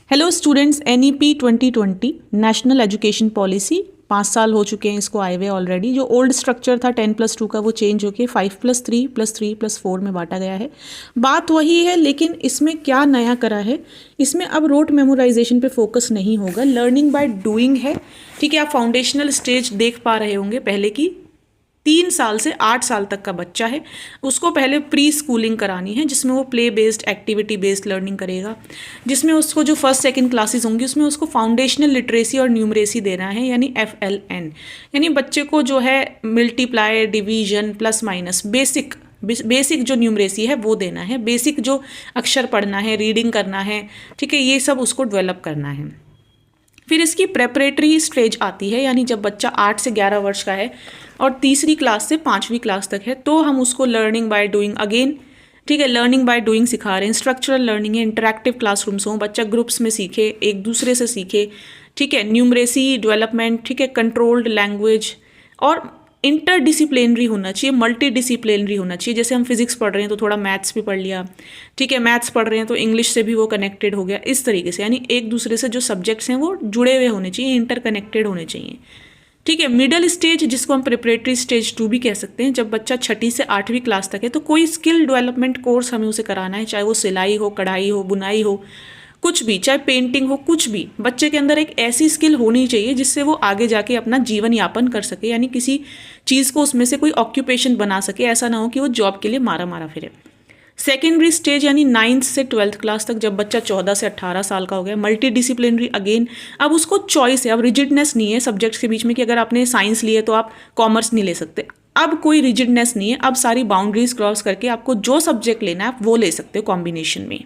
Hello students, NEP 2020 national education policy 5 साल हो चुके हैं इसको आए हुए ऑलरेडी। जो ओल्ड स्ट्रक्चर था 10+2 का वो चेंज होके 5+3+3+4 में बांटा गया है। बात वही है, लेकिन इसमें क्या नया करा है, इसमें अब रोट मेमोराइजेशन पे फोकस नहीं होगा, लर्निंग बाय डूइंग है। ठीक है, आप फाउंडेशनल स्टेज देख पा रहे होंगे पहले की 3 साल से 8 साल तक का बच्चा है, उसको पहले प्री स्कूलिंग करानी है जिसमें वो play based activity based learning करेगा, जिसमें उसको जो फर्स्ट सेकंड क्लासेस होंगी उसमें उसको फाउंडेशनल लिटरेसी और न्यूमरेसी देना है, यानी FLN। यानी बच्चे को जो है multiply, division, plus minus, basic जो न्यूमरेसी है वो देना है, बेसिक जो अक्षर पढ़ना है, रीडिंग करना है, ठीक है, ये सब उसको डेवलप करना है। फिर इसकी प्रेपरेटरी स्टेज आती है, यानी जब बच्चा 8 से 11 वर्ष का है और तीसरी क्लास से 5वीं क्लास तक है, तो हम उसको लर्निंग बाय डूइंग अगेन, ठीक है, लर्निंग बाय डूइंग सिखा रहे हैं। स्ट्रक्चरल लर्निंग है, इंटरैक्टिव क्लासरूम्स हों, बच्चा ग्रुप्स में सीखे, एक दूसरे से सीखे, ठीक है, न्यूमरेसी डेवलपमेंट, ठीक है, कंट्रोल्ड लैंग्वेज, और इंटरडिसिप्लिनरी होना चाहिए, मल्टी डिसिप्लिनरी होना चाहिए। जैसे हम फिजिक्स पढ़ रहे हैं तो थोड़ा मैथ्स भी पढ़ लिया, ठीक है, मैथ्स पढ़ रहे हैं तो इंग्लिश से भी वो कनेक्टेड हो गया, इस तरीके से। यानी एक दूसरे से जो सब्जेक्ट्स हैं वो जुड़े हुए होने चाहिए, इंटरकनेक्टेड होने चाहिए, ठीक है। मिडल स्टेज, जिसको हम प्रिपरेटरी स्टेज 2 भी कह सकते हैं, जब बच्चा 6ठी से 8वीं क्लास तक है, तो कोई स्किल डेवलपमेंट कोर्स हमें उसे कराना है, चाहे वो सिलाई हो, कढ़ाई हो, बुनाई हो, कुछ भी, चाहे पेंटिंग हो, कुछ भी। बच्चे के अंदर एक ऐसी स्किल होनी चाहिए जिससे वो आगे जाके अपना जीवन यापन कर सके, यानी किसी चीज़ को उसमें से कोई ऑक्यूपेशन बना सके, ऐसा ना हो कि वो जॉब के लिए मारा मारा फिरे। सेकेंडरी स्टेज यानी 9th से 12th क्लास तक, जब बच्चा 14 से 18 साल का हो गया, मल्टी डिसिप्लिनरी अगेन। अब उसको चॉइस है, अब रिजिडनेस नहीं है सब्जेक्ट्स के बीच में कि अगर आपने साइंस लिए तो आप कॉमर्स नहीं ले सकते। अब कोई रिजिडनेस नहीं है, अब सारी बाउंड्रीज क्रॉस करके आपको जो सब्जेक्ट लेना है आप वो ले सकते हो कॉम्बिनेशन में।